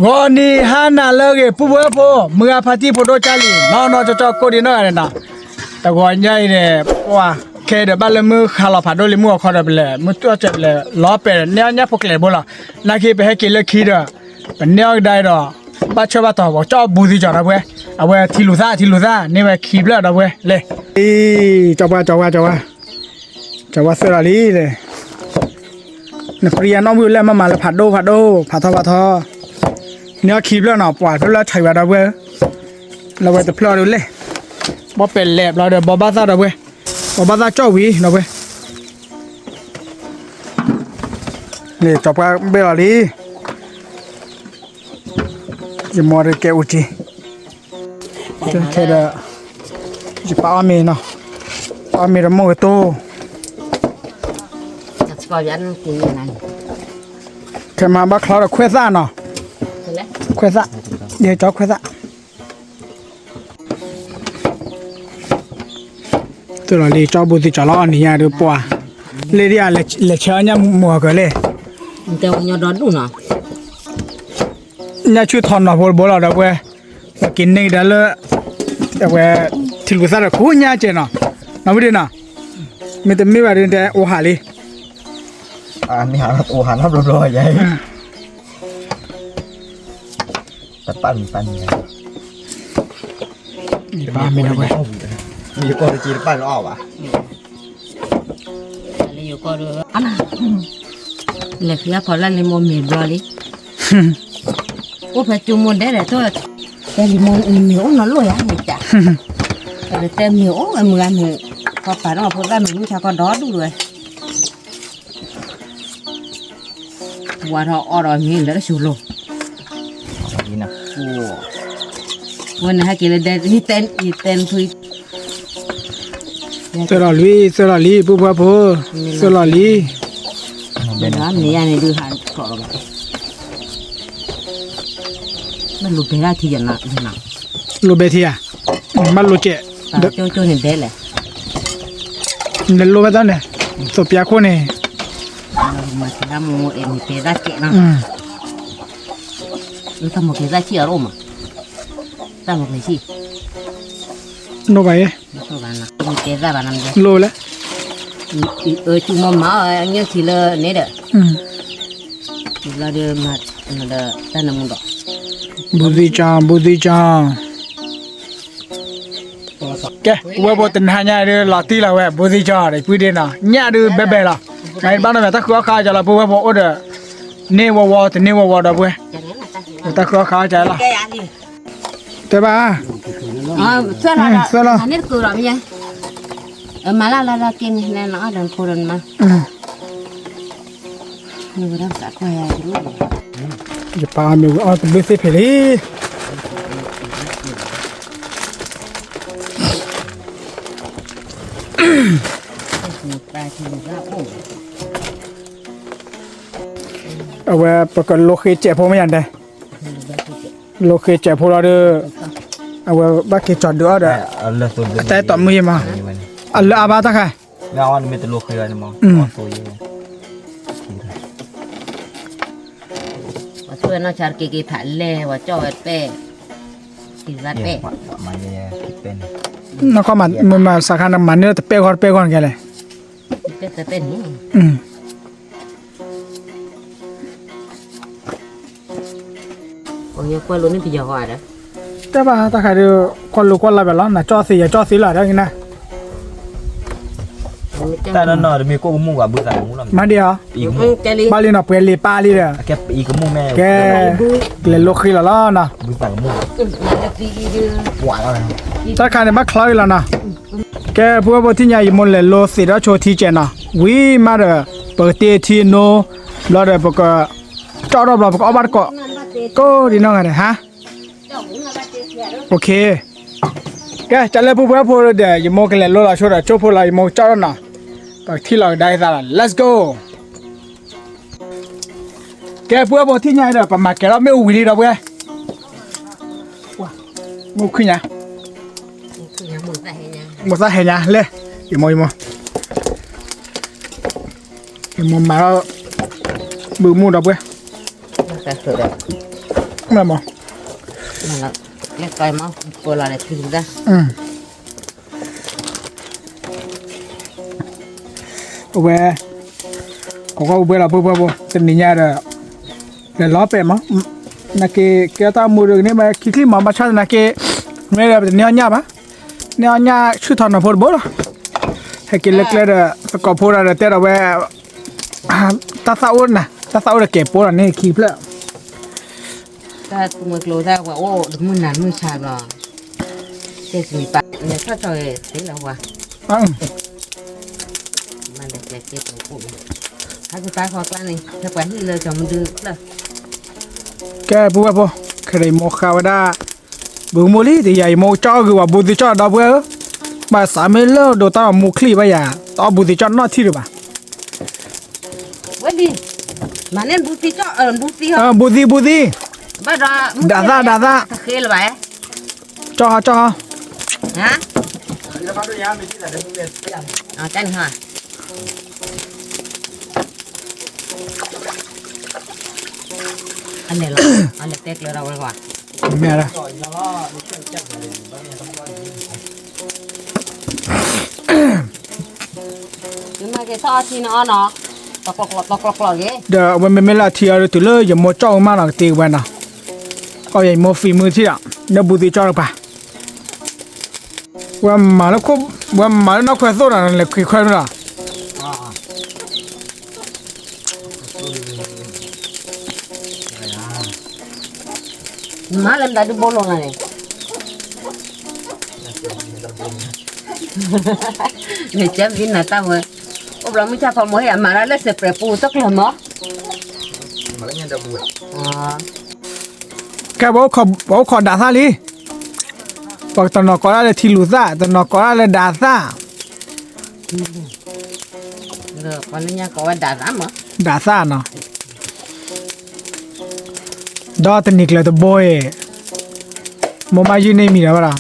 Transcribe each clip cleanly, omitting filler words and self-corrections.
ngoni hana lege puwe po mga phati photo chali no cho ko di no na ta go nyai ne wa ke de balemu khala phado le mu kho de ble mu to che ble lo pe nya phokle bola na ki be ke le khi da nya dai do ba cho ba to bo cho bu di cho da bwe a bwe thi lu sa ne be khi bla da bwe le cho wa se la li le na priya no mu le ma le phado thoเนี่ยคีบแล้วเนาะปวดแล้วใช้แบบเราเว้ยเราไปแต่พลอดูเลยบ่เป็นแหลบเราเดี๋ยวบ่บ้าซาเราเว้ยบ่บ้าซาเจ้าวีเราเว้ยนี่จบกันเบลลี่จะมอร์เกอุจิจนแค่เดจะป้ามีเนาะป้ามีระโมโตจะสกอยันกินยังไงแค่มาบ้าคลอดควซ่าเนาะควซ่าเดี๋ยวจอบควซ่าตัวเราเลยจอบบุตรจะล้อนี่ยาดูปัวเลยเดียเลยเชื่อเนี่ยมัวกันเลยแต่วันยอดดูเนาะเนี่ยชื่อทอนเนาะบอกเราเดี๋ยวเว้ยกินนี่เดี๋ยวเลยเดี๋ยวเว้ยที่ลูกสาวคู่เนี่ยเจเนาะน้ำไม่ได้เนาะไม่แต่ไม่แบบนี้แต่โอหาลีนี่หาโอหารับรอยใหญ่แต่ปั้นบ้าไม่ได้เว้ยมีคนจีนปั้นออกอ่ะอะไรอยู่ก็ดูอันน่ะเล็กยาพอแล้วลิมอนมีบลอลี่โอ้พระจุมนได้เลยตัวแต่ลิมอนมีโอ้นอนลอยอ่ะนี่จ้ะแต่มีโอ้เมื่อมีพอป่านออกพอได้มีลูกชายก็ดอดูเลยว่าเราอร่อยมีแล้วชูโลนี่นะโอ้วันนี้ให้กินเลยเด็ดอีเต้นคุยสลาลีปุ๊บสลาลีเป็นน้ำนี่อันนี้ดูหันก่อนมันลูกเบล่าที่ยันน่ะลูเบทีอ่ะมันลูเจโจ้นี่เด็ดเลยเนี่ยลูเบตันเนี่ยสเปียโคเนี่ยมาทำโมเอ็มเปร่าเจนะแล้วทำโมเปร่าที่อารมณ์ทำโมเปร่าที่โนไปโนบ้านนะมีเปร่าบ้านนั่นเลยโลละจุ่มมาเนี่ยทีละเนี่ยเด้อทีละเดือนมาเนี่ยเด้อแต่น้ำมันดอกบุตรจางแกว่าบตันหายเรื่องลาตีละเว้ยบุตรจางเลยพูดเด่นนะเนี่ยดูเบ๊ะละไอ้บ้านเราแต่ข้าวข้าวจะละพูดว่าโอ้เด้อเนี่ยว่าแต่เนี่ยว่าดับเว้ยแต่ข้าวข้าวจะละแต่บ้าเสื้อละอันนี้คืออะไรมั้ยมาละกินเนี่ยนะเดินพูดมานี่ก็ต้องสักไว้รู้จะปามีเอาตัวเบสเพลีเอาไว้ประกันโลเคเจ็บพอไม่ยันได้โลเคเจ็บพอเราเด้อเอาไว้บักเก็ตจอดเด้อเด้อแต่ต่อมือมาอันละอาบาตะค่ะแล้วอันมีแต่โลเคเลยมั้งตัวเยอะว่าช่วยน้องชาร์กีกีผัดเล่ว่าจ่อเป้กินรัดเป้มาเนี่ยคิดเป็นนักข้อมันมาสักขนาดมันเนี่ยแต่เป้ก่อนแกเลยเป้แต่เป็นโอ้ยควายลุ้นนี่พี่จะหอยนะแต่ว่าตาใครดูคนรู้คนอะไรแบบนั้นนะจ่อสีหล่ะได้กินนะแต่นั่นเนาะมีกุ้งมูกับบื้อแต่มูลมาเดียวบาลีเนาะเปลี่ยนปาลีเลยแกอีกมูแม่แกเล่นโลคีแล้วนะบื้อแต่มูหวานอะไรตาใครเนี่ยมาคล้อยแล้วนะแกพวกที่ใหญ่หมดเลยโลสีแล้วโชว์ที่เจนะวิมาเด้อเปิดเตทีโนแล้วเดี๋ยวพวกจอดรอบๆพวกเอาบัตรก็ดีน้องไงฮะโอเคแกจะเล่นพวกเดี๋ยวยังโมกันเลยโลละช่วยโชว์พวกเรายังโมจอดนะก็ที่เราได้ซะละ let's go แกพวกที่ใหญ่เด้อประมาณแกเราไม่อุ้ยดีเราเว้ยว้ามุขึ้นยังหมดซะเห็นยังเลยยังโมมาแล้วบือมูดับเว้ยแต่ แต่สุดเลย มาบ่ นั่นแหละเล็กไก่มาโบราณเลยถึงได้ เว้ยก็เว้ยละปุ๊บจะหนีเนี่ยเดี๋ยวล้อเป็ดมั้งนักเกี่ยวกับมือเรื่องนี้มาคิดที่มาชาตินักไม่ได้เป็นเนี่ยปะเนี่ยชื่อทอนพูดบ่ล่ะให้กินเล็กๆก็พูดอะไรแต่เราเว้ยตาสาวน่ะตาสาวเก็บปุ๊บนี่คีบแล้ว ถ้ามือกลัวได้ว่าโอ้มือหนานมือชาบ่เจ็ดสิบปะเนี่ยถ้าจอยสิแล้วว่ะมันเล็กๆเจ็บปุ๊บถ้าจะตายคอกแล้วนี่ถ้าไปที่เลยจะมันดื้อเลย แกปุ๊บเคยโมข่าวได้บุโมลี่ที่ใหญ่โมจ้อคือว่าบุตรจ้อดาวเว้ยมาสามีเลิกโดนตาโมคลีไปอย่าต่อบุตรจ้อนอที่หรือเปล่า วันดีมาเนี่ยบุตรจ้อบุตรเหรอ บุตรบ้าดาซาตะเคียนเลย จ้อ ฮะเอาจันฮะอันนี้เหรออันนี้เต็กเลยเราเลยว่ะ แม่ละ nhưng mà cái so thì nó tọc lọc vậy เดี๋ยววันไม่ละทีอะไรตัวเลยอย่าโมจ้อมาหลังตีวันน่ะก็อย่าโมฝีมือที่อ่ะเดี๋ยวบุตรจ้อไปวันมาแล้วก็วันมาแล้วนักแข่งโซ่นั่นแหละคือแข่งน่ะ má lên đã đi bô luôn này này chém vin là tao rồi ông làm mới cha phòng mới mà nó lấy sẹp pu tóc là nó มาแล้วเนี่ยจะบวช แกบอกขอด่าซาลีบอกตอนนอกก็ได้ทีลูซ่าตอนนอกก็ได้ด่าซา được còn nó nha có đã lắm mà ด่าซาเนาะดอตนิกเลยตัวบอยโมมายืนในมีแล้วล่ะ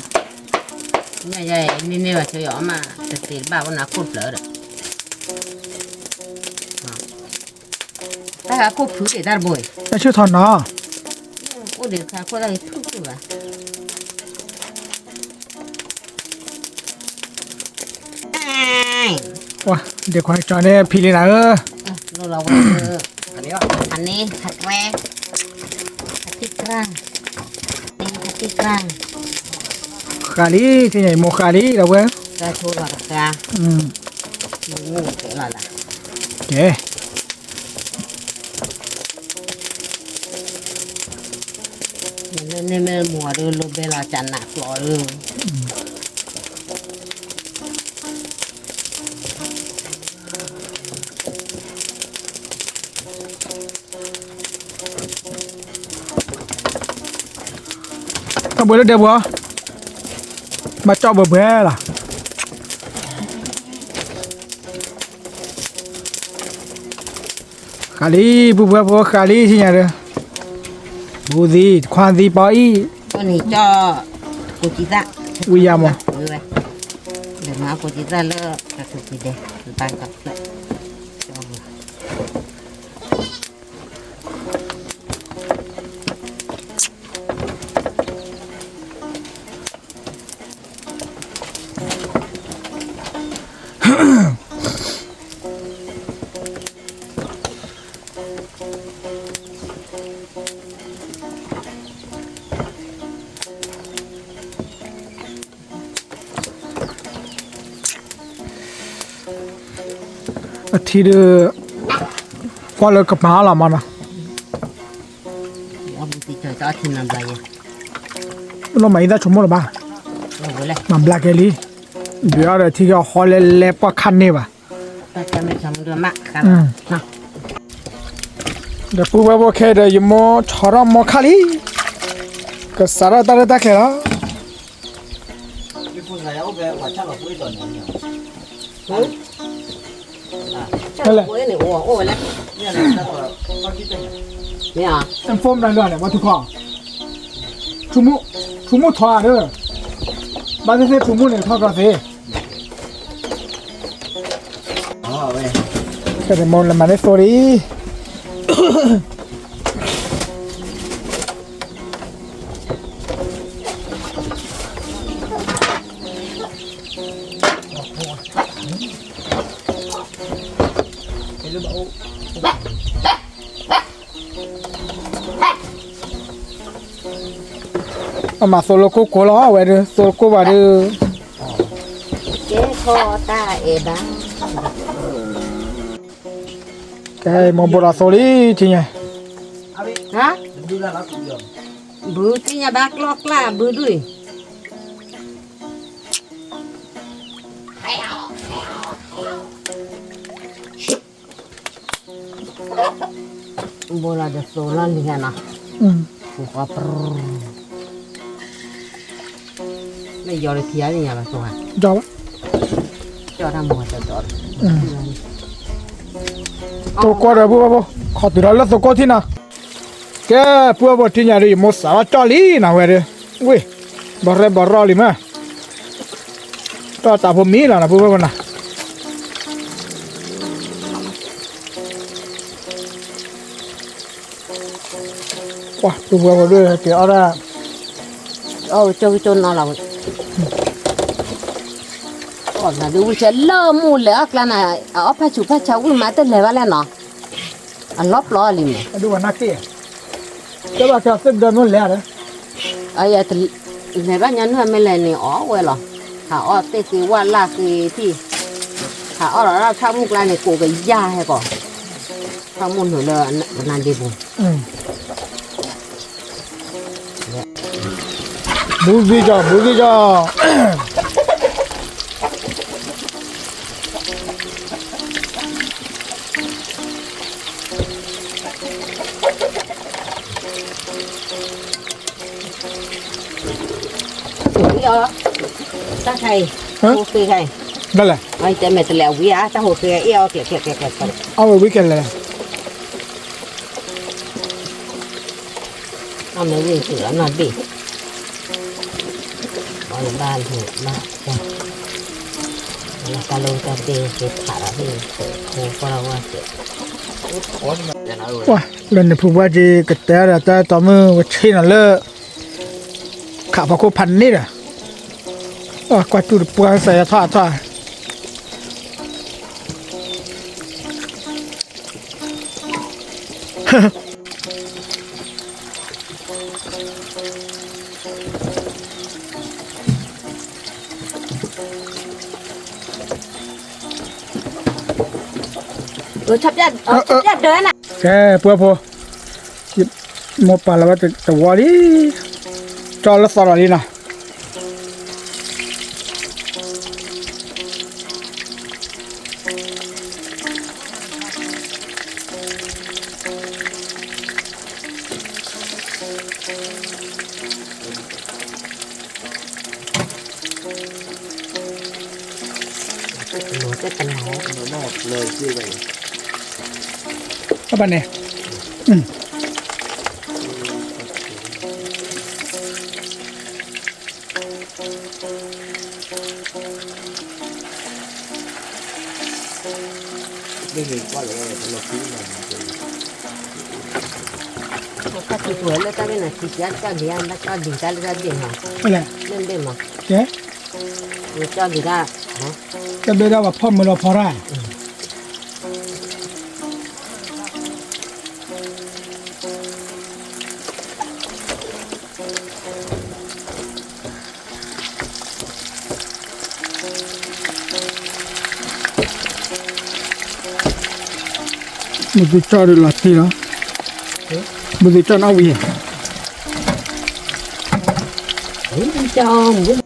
nhà vậy nên là chơi nhỏ mà thực tế bảo nó cột lỡ được ta hả cột thứ để ra bồi จะชื่อทอนเนาะ cột để ra cột đây thức rồi mà ว้าเดี๋ยวขอให้จอยเนี่ยพี่เลยนะเราอันนี้ผัดแร่ผัดที่กลางนี่ผัดที่กลาง คาลีที่ไหนโมคาลีเราเว้ย กระโชว์หลักกางูเก๋หล่ะ เก๋ nên mùa đưa lô bê là chăn nạc lò luôn ต้องไปแล้วเดี๋ยวบัวมาเจาะเบื่อล่ะคาลีบัวคาลีที่ไหนเด้อบูดีควานดีปอย con này cho cô chị ra วิยามอ để má cô chị ra lỡ các thứ gì đây tay cặp lại cho vừa ทีเดียวพอเลิกกับมาละมันนะ ông chị chờ cho thì làm gì เราไม่ได้ชมหรอบ้า rồi vừa lại มันแบล็กเอลี่เดี๋ยวเดี๋ยวที่เขาฮอลเล็บว่าคันนี่ป่ะ ta cho mình xong đưa mắt cả nào เดี๋ยวปุ๊บว่าแค่เดี๋ยวโมชอร์มโมคาลีก็สารตาตาแค่ละ ญี่ปุ่นอะไรเอาไปว่าช่างกับผู้ตัวเนี่ย chắc là cuối này ủa lại เนี่ยนะถ้าว่าเขาคิดเป็น nè เป็นโฟมได้เลยเนี่ยว่าทุกคนชุมุทอเด้อบ้านเซ่ชุมุเนี่ยทอดกระเซ่ อ๋อเว้ย แต่มองละมันได้สตอรี่ เอามาโซโลโกโกล้อไว้เด้อโซโลโกว่าเด้อ เจ๊คอตาเอดา แกมองบราโซลีจริงไง ฮะบูที่ยาบักลอกล่าบูด้วยโบราณจะโซลันดีกันนะกูก็ปรไม่ยอมเลยเทียนี่ยังมาส่งอ่ะ จอบ จอดทำหมดจะจอด ตัวก็ได้บัวบ่ขอติดแล้วตัวก็ที่น่ะแกบัวบ่ที่เนี่ยดิมอสาวจอลีน่ะเว้ยเด้อเว้ยบ่เรบ่รอลิมาต่อตาผมมีแล้วนะบัวบ่น่ะว้าตัวบัวบ่ด้วยเกี่ยวเอาละ โอ้เจ้าจนเอาเราก่อนนะดูจะเริ่มมูเลยกันนะเอาผ้าชุบผ้าเช้าอุ้ยมาแต่เลยว่าแล้วเนาะอันลบล้อลิม ดูว่านักเตะจะว่าจะสึกเดินนู่นแล้วเด้อ ไอ้ยันในบ้านยันทำไม่เลยนี่อ๋อเว้ยหรอถ้าอ๋อเตะคือว่าลากคือที่ถ้าอ๋อเราทำมุกลายในกูก็ย่าให้ก่อนทำมุนหัวเลยนานดีบุ บูบีจ้า เยอะตั้งใครโอเคใคร นั่นแหละ ไอ้เจ้าแม่ตะแล้ววิอาตั้งโอเคเอี้ยวเกล็ด เอาไว้วิกเอนเลย เอาไม่วิ่งเสือนอนดิบอลบ้านถูกมากจ้ะแล้วก็ลงจะเดเก็บขาที่โคก็เราว่าเก็บ ว้าเล่นในผู้ว่าจีกระแตแต่ต่อมือว่าชิน่ะเลอะขาพะโคพันนี่แหละกว่าจุดปัวใส่ท่าชับยัดเดินอ่ะ แกปัวโมปาแล้วว่าจะวอลี่จอละสระลีนะหนูจะเป็นหนู ก็ปะเนี่ย ก็ติดหัวเลยก็เป็นติดยัดก็เดียนแล้วก็ดิ่งกันแล้วก็ดิ่งหัว อะไร เล่นได้มั้ง แก หรือก็ดิ่งได้ฮะ จะได้ว่าพ่อมือเราพอได้มันจะจอดหลับที่เนาะมันจะจอดเอาวิ่ง จอม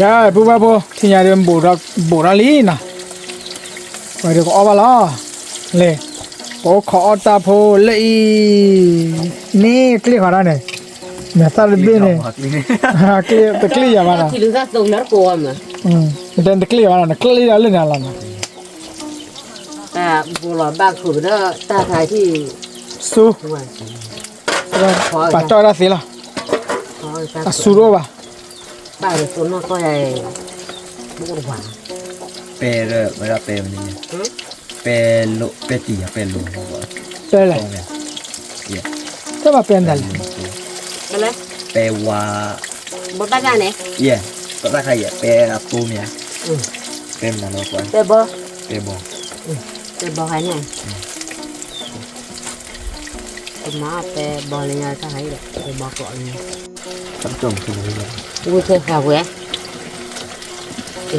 แกผู้ว่าผู้ที่ยาเดิมโบราลีนะไปเดี๋ยวก็เอาไปละเลย โอ้ขอตาโพเลยนี่คลิกขอได้เนี่ยแม่ตาเลยเนี่ยฮะคลิกตะคลิกอย่ามาละ ที่รู้จักตรงนั้นกลัวมั้ย เดินตะคลิกมาละคลิกอะไรเนี่ยละนะ แต่บัวลอยบ้านคือเด้อตาไทยที่ สู้ ด้วย ป่าจอยราศีละสู้รู้ป่ะ บ้านส่วนมากก็ใหญ่บุกหวาน เปเลยเวลาเปมันนี่เปโลเปตีอะเปโล เป็นไร ตรงเนี่ยเย จะมาเป็นอะไร ไปเลย เปวา บนบ้านจ้าเนี่ย เย่ก็ได้ใครเปปูเมียเปมันนั่นก่อน เตบอ เปบอ เตบอใครเนี่ยมาเตบอเลยนะถ้าให้เลยเตบอก่อนเนี่ย ต้นจมคืออะไร กูเทข้าวเว้ย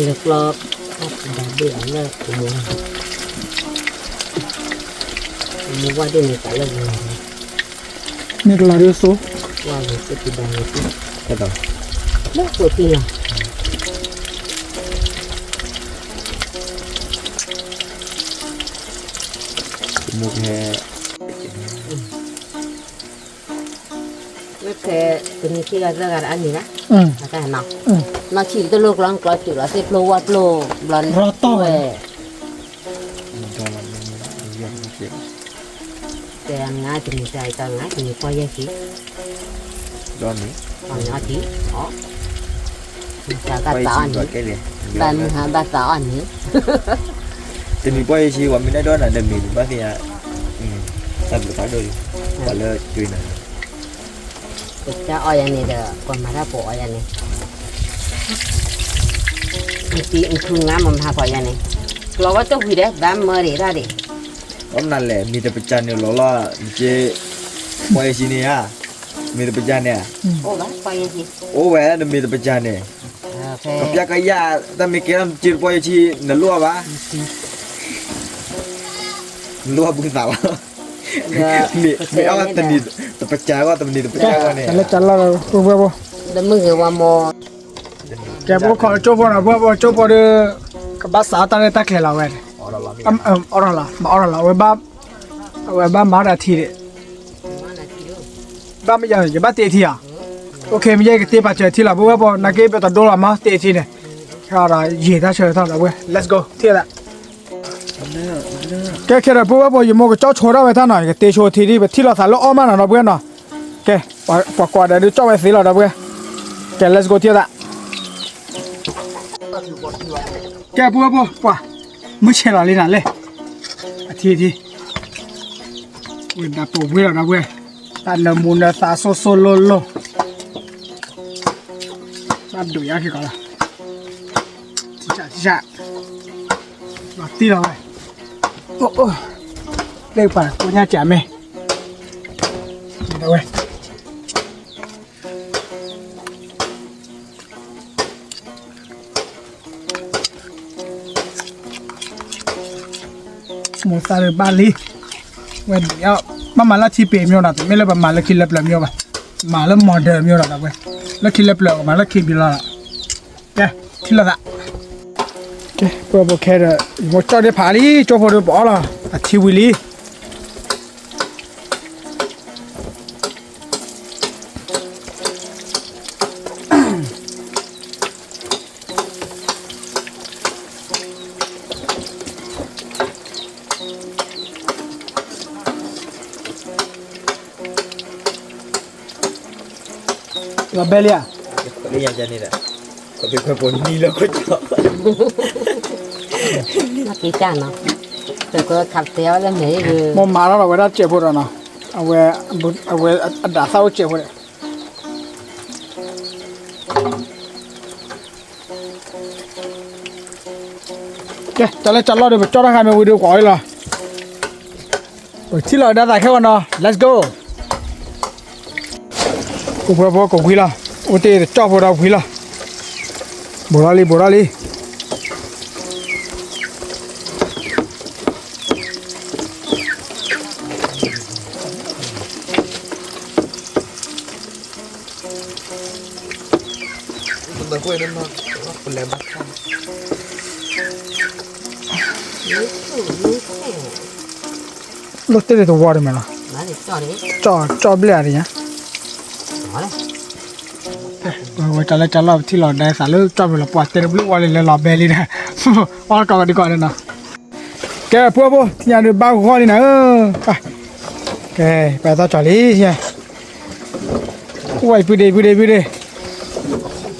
เลือกรอบดับเบี้ยเลยมึงว่าเดี๋ยวนี้กันเลย นี่ก็ลาดิสู้ ว่าเลยจะติดดังเลย แค่ต่อ เลิกตัวตีอ่ะ มุกแค่ ไม่เคยตัวนี้ที่เราเลิกกันอันนี้นะ แต่เนาะ อืม nó chỉ tới lúc lăng có chịu là xếp lô quạt lô lần Rõ to rồi. ก็มันเยอะเก็บ cái anh ngã thì mình chạy càng ngã thì mình quay ra chỉ ย้อนนี้ còn nhỏ chỉ đó mình chạy ไป cả tao ชี anh ก่อน ấy แกเลย ban hả ba tao anh ấy จะมีไปชีว่าไม่ได้ด้วยนะเดิมมีบ้านเนี่ยทำหรือไม่ด้วยก็เลยจุยหน่อย cái cha oi anh này được còn mà ra bộ oi anh này anh chị anh thương ngã mà hạ oi anh này lo quá tốt gì đấy bám mơ để ra để เพราะนั่นแหละมีแต่ประจันเนี่ยหล่อล่อเจ๊ไปชีเนี่ยมีแต่ประจันเนี่ย ô bác quay ra gì โอ้แหวนมีแต่ประจันเนี่ย phê กับยากยาแต่ไม่เกี่ยวจีบไปชีนั่นรั่วปะรั่วบุญสาวมีเอาแต่นี่แต่ประจันก็แต่นี่แต่ประจันก็เนี่ย จันละพวกพวก đâm mưa người qua mò แกพวกขอโจ้พวกนะพวกโจ้พวกเด้อกับภาษาตะเลยตะแคเราเว้ย อ๋อเราละมี อร่อยละมาอร่อยละเว้ยบ้ามาได้ทีเด้ má là chỉ đâu บ้าไม่ยังจะบ้าเตะทีอ่ะโอเคไม่ใช่เตะปัจจัยทีละพวกพวกนักเก็ตเป็นตัวโดนละมาเตะทีเนี่ยข้าเราเหยียดเฉยๆเท่านั้นเว้ย let's go ทีละแกแค่พวกพวกอยู่มองก็เจ้าโชว์ได้ไว้ท่าหน่อยเตะโชว์ทีนี้ที่เราสารล้อมาหน่อยเพื่อนเนาะแกปากกวาดเดี๋ยวเจ้าไปสีเราเพื่อนแก let's go ทีละแกพวกว่าไม่ใช่เราเลยนะเลยทีเว้ยดับตัวเว้ยนะเว้ยตาเนมูนตาโซโซโลโลมาดูยาขี้ก่อนละทีจ่ามาตีเราเว้ยโอ้เล็กไปกูเนี่ยแจ๋มไหมเว้ยหมูซาเรบาลีเว้ยเดี๋ยวมาละที่เปรี้ยวนะแต่ไม่เลยมาละคิดเล็บๆเมียวไปมาละมอเดอร์เมียวนะเว้ยละคิดเล็บๆมาละคิดบิลละแกที่ละแกพวกแค่เดี๋ยวจอดได้ผ่าลีจอพอเดี๋ยวบอกละที่วิลีla belia เรียกจะนี่แหละก็เป็นคนปนนี่แล้วก็เจาะ nó kỹ càng nó rồi có khắp téo lên mấy rồi มอมาแล้วเราเวลาเจ็บปวดนะเอาไว้ด่าเศร้าเจ็บปวดแกจะเล่นจัดรอเดี๋ยวจอดให้มาวิดีโอก่อนเลยที่เราได้แต่แค่วันเนาะ let's go กูเพื่อพอกูคุยละโอ้เตะจอบพอเราคุยละโบราลีมันคุยนั่นมาคนแรงมาก ร รถเตะตัววอร์ดมั้ยล่ะ มาดิจ่อดิ จ่อเบลอะไรเนี่ย มาเลย ว่าจะรอบที่เราได้สารเลือกจ่อเบลปอดเตะบลูวอลเลยรอเบลลี่นะออกก่อนดีกว่านะแกพวกอย่าดูบ้าหัวนี่นะไปแกไปต่อจ่อลี่ใช่โอ้ยพูดดี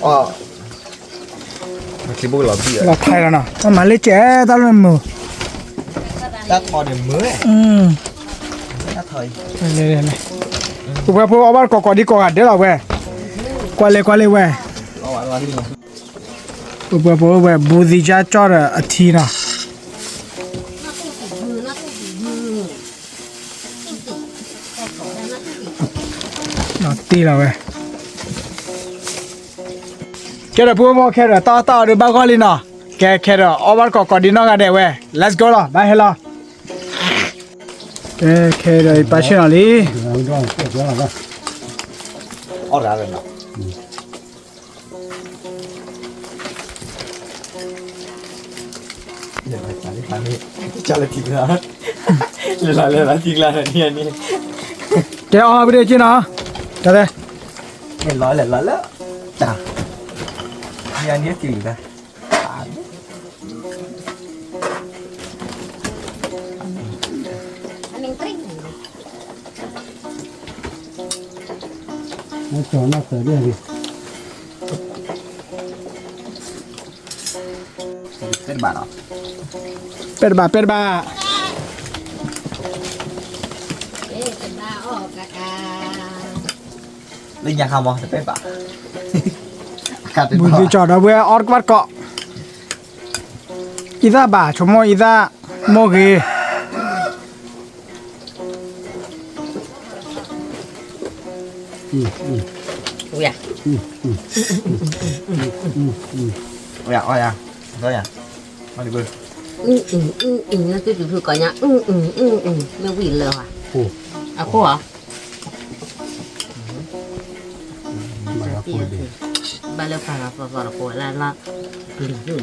อ๋อมันคิดบุกหลอบี้อ่ะ เราไทยแล้วนะมาเลยเจ๊ตลอดมือ ถ้าทอเดี๋ยวมือถ้าถอย เลยกูไปพวกเอาบ้านก่อดีกว่าเดี๋ยวเราแหวกว่าเลยแหว เอาไว้ที่นี่ กูไปพวกแหวบูดีจ้าจอดอาทีนะน่าตีแล้วแหวแกเดี๋ยวพวกมอแค่เดี๋ยวต่อเดี๋ยวบ้าก็ลินะแกแค่เดี๋ยวเอาบ้านก่อดีนอกกันเดี๋ยวแหว let's go ละไปเฮล่ะแค่เดี๋ยวไปเชื่อเลย เอาอะไรเลยเนาะเดี๋ยวไปจ่ายที่ร้านนี้จ่ายละทิ้งแล้วเลยละทิ้งแล้วเนี่ยนี่ แกเอาไปเดี๋ยวจีนะจะได้ เห็นร้อยแล้วจ้ะเนี่ยนี่จริงนะ อันนี้ตริ้ง nó cho nó tới đây đi เป็นบาทเหรอ เป็ดบ้า เป็นบ้าออกกากา เล่นยาคำวะจะเป็นบาทอากาศเป็น บุ บา ญ ท จอดเอาไว้ออดวัดเกาะอีซ่าบ่าชมโมอีซ่าโมเก อุ้ย เอาอย่างมาดิเบอร์ นั่นคือก่อนเนี่ยไม่วิ่งเลยว่ะอ่ะคู่เหรอ mà nó cùi đi บ้านเลือกฟังอ่ะฟังคู่แล้วกินอยู่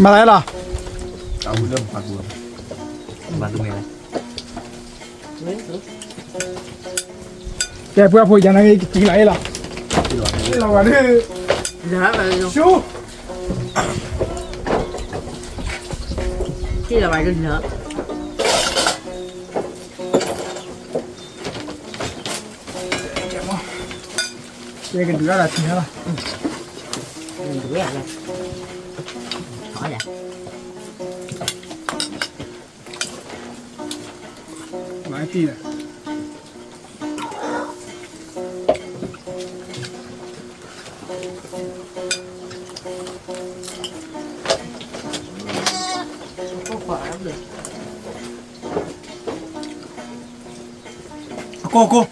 มาไหนล่ะ เอาเริ่มปัดบัวมาตรงนี้เลย แกเพื่อพูดอย่างไรจริงไรล่ะเราวันนี้ เดี๋ยวไปดู ชู ที่เราไปดูเถอะ แกกันดูอะไรทีนี้ล่ะ ดูอะไรขอเลย หลายปีเลย ก็ขอรับเลย โก้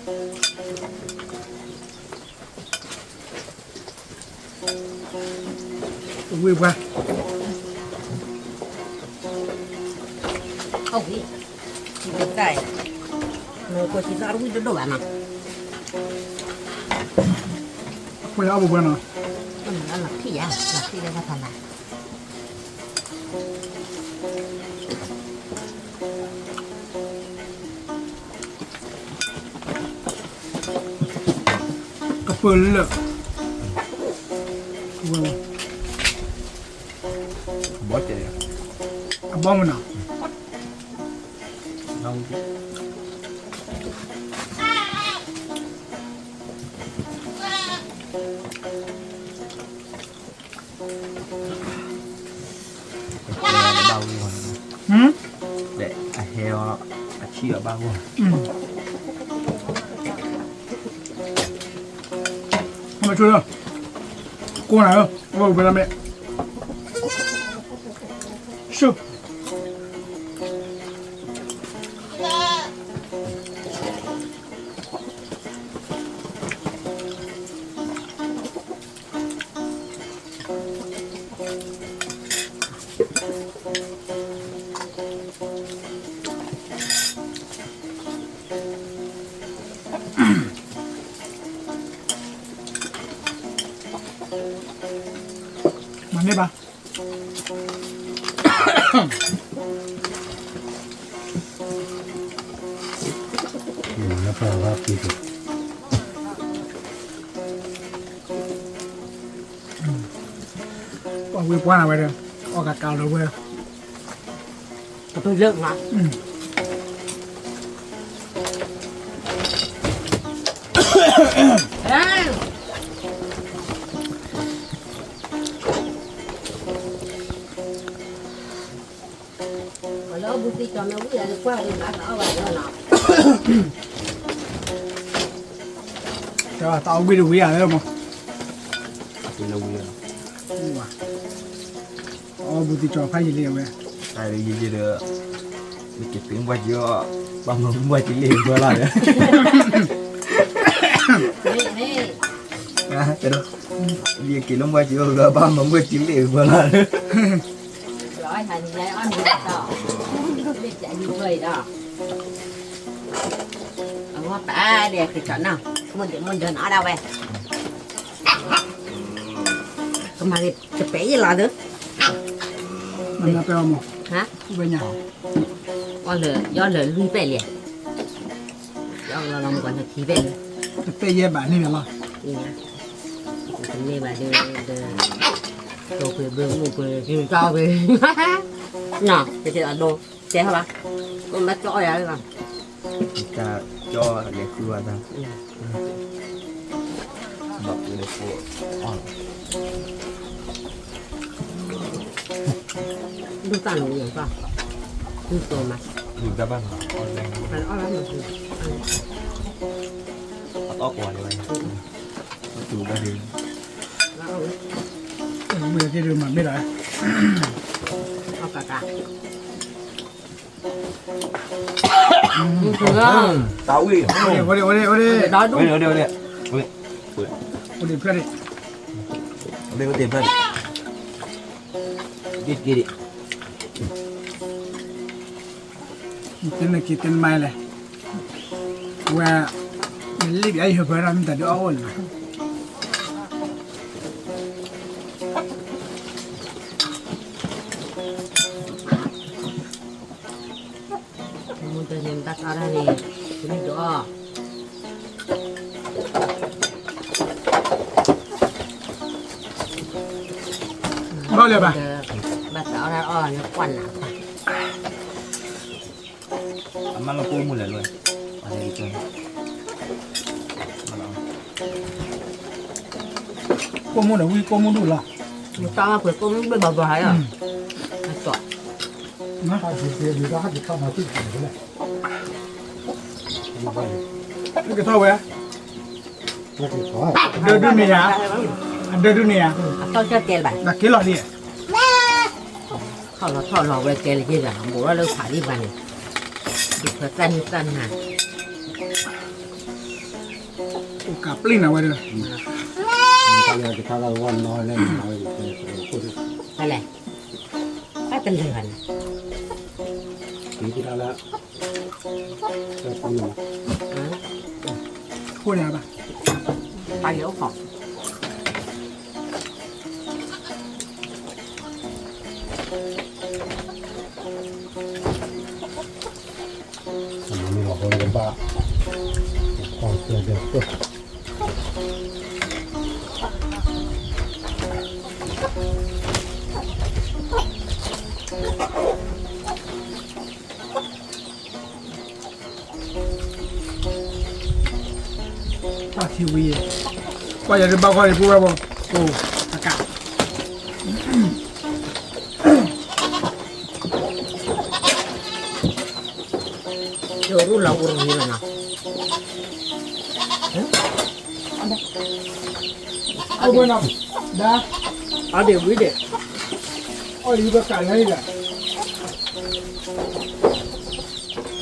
วิ่งไป เอาพี่ที่ใกล้เราก็ที่จะวิ่งดูแบบนั้น ไปเอาบุบนะ นั่นหลักที่อ่ะหลักที่ได้พัฒนา กระเปือนเลย บอสเจ๋อ บ้ามันอ่ะ น้อง bao luôn để heo chia ở bao luôn มาช่วยเลยกูไหนว่าไปทำไมชู มันได้ปะ แล้วก็ว่าปีก ก็วิ่งกว้างไปเลยออกกาเก่าเลยเว้ย tôi rớt mà Ê! Hồi đó bút đi cho nó quý là được qua đi đã đỏ vào đó nào แต่ว่าเอาวิ่งดูวิ่งอะไรมั้ง เป็นเราเยอะ อ๋อบุตรจอไฟเรียวเว้ย ใช่เลยเยอะเลยมีเก็บถึงวันเยอะบางคนวันที่เลี้ยงเพื่ออะไรเนี่ย Nè nè นะเดี๋ยวเลี้ยงกินน้ำวันเยอะเลยบางคนวันที่เลี้ยงเพื่ออะไรเนี่ย Rồi thành ra ăn được đó Biết chạy đi về đó Ngó ta đẹp thì chọn nào Muốn đưa nó đâu về Còn mà chụp bé gì là được มันมาไปเอาหมด Hả? ไปหยา Do lửa lui về liền Do là lòng còn thật khí về liền จะไปเย็บแบบนี้เหรอ Đi nha Cái này mà đưa Đồ quỷ bương một quỷ kêu cho về Nhỏ, cái là đồ Chế hả bà? Con bắt cho ra đấy bà จะจ่อเลี้ยงคือว่าทำบอกเลยพวกอ่อน Đồ tàn nó nhiều quá Đồ tổ mà อยู่กับบ้านอ่อนแรง Ăn ớt lắm mà Ăn เอาตอกก่อนเลยอยู่กับดิน Nó ớt เมื่อที่ดูมันไม่ได้ Ớt cả cả Được không? เต้าอีก โอ้เดี๋ยว Đói đúng เดี๋ยว โอ้เดี๋ยวเพื่อนดิ เดี๋ยวเดี๋ยวเพื่อนกินกินดิ กินไม่เลยว่ามันรีบไอ้เพื่อนมันแต่เดี๋ยวเอาเลย Muốn cho nên tắt ở đây này Cái này đó บ้าเลยป่ะ Bắt ở đây nó quằn à มันมาปูหมดเลยเลยอะไรจน กูมูเดี๋ยววิ่งกูมูดูหรอ Một cho nó phải cũng bị bờ bờ hay à Nó chọn นะ ถ้าสิเสียอยู่ก็ให้เข้ามาที่ไหนก็ได้อยู่บ้าน นี่ก็เท่าเว้ย ก็ติดต่อ เดินดูเนี่ยเดินดูเนี่ย Tôi cho tiền bạn นักกินหรอเนี่ย Thọ lò về tiền là gì là bố nó đâu phải đi vào này Thì phải tân hả กูกลับปลิ้งเอาไว้เลย ถ้าอยากจะเข้าวันน้อยเล่นน้อยพูด Đây này Cái tân lửa này ปีที่แล้วก็ทำอยู่ พูดเนี่ยป่ะ Ba liễu khổ ทำไม่ออกเลยบ้าความเสื่อเดือดตัว ว่าทีวีว่าอย่าลืมบ้าคอยพูดว่าบ่โอ้อากาศ Rồi rút lẩu rồi như là nào เอาไปนำได้เอาเดี๋ยววิเด็กเอาดีประกาศให้แหละ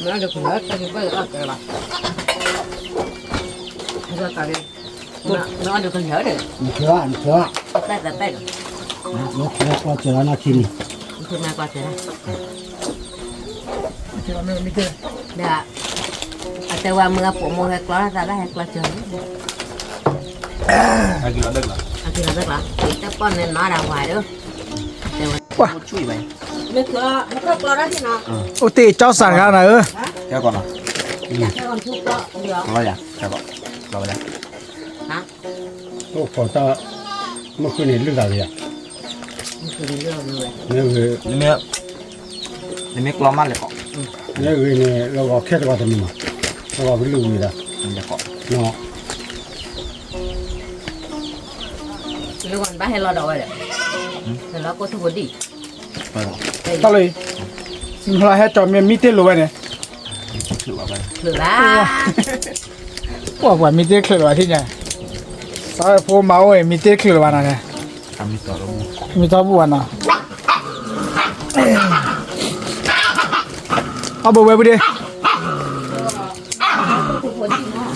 Nó được hết cho những cái đó kìa bà Nó ta đi Nó được con nhớ được เชื้อ Tết là Tết รถเชื้อก็เจอนาทีนี้ Hôm nay qua thế này เชื่อไม่เจอ Dạ Tại qua mưa phụ mùa hệt quá ra đã hệt là trời ใครกินแล้วเด็กเหรอ Anh thì là rất là Chắc con nên nó ra ngoài nữa โอ้ ว้า ช่วยไป ไม่กลัวไม่ก็กลัวได้ที่ไหน โอ้ตีเจ้าสั่งกันนะแค่ก่อนเหรอ อยากให้คนทุกข์ก็เดี๋ยว เราอยากแค่ก่อนเราไปแล้ว ฮะ โอ้พอจะเมื่อคืนนี้เรื่องอะไรอ่ะ มันคือเรื่องเลย เนี่ยคือ นี่ไม่กลัวมากเลยก่อน เนี่ยคือเนี่ยเราก็แค่ตัวทำมาเราก็ไม่รู้เลยนะ มันจะก่อน เนาะ เรื่องวันบ้านให้เราดอยเลยแต่เราก็ทุกคนดี ไปหรอ ก็เลยเราให้จอมมีเต้นรู้ไว้เนี่ย ถือว่าไป หรือว่า ว่ามีเต้นเคลื่อนไหวที่ไหนสายพวกเมาเอ้มีเต้นเคลื่อนไหวนะเนี่ย ทำมีต่อเรา มีตัวบัวนะเอาบัวไปดิ ทุกคนดีเนาะ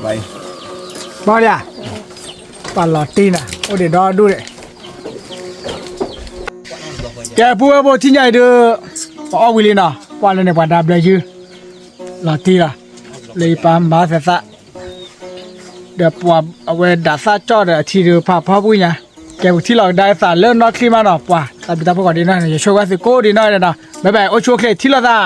ไป บ้าเนี่ยปลาหลอดตีน่ะโอ้เดี๋ยวดอดูเลยแกพูดว่าที่ใหญ่เด้อปอวิลีน่ะปอนเลยในปานดาบเลยชื่อหลอดตีล่ะเลยปามบาเสะเดี๋ยวปวเอาไว้ดัดซาจอดที่เดือพาพ่อปุ้ยเนี่ยแกบุที่เราได้สารเริ่มนอกคลิมาหน่อปว่าแต่พี่ตาพวกก่อนดีนะอย่าช่วยว่าสิโก้ดีหน่อยนะบ๊ายบายโอชัวเคที่ละตา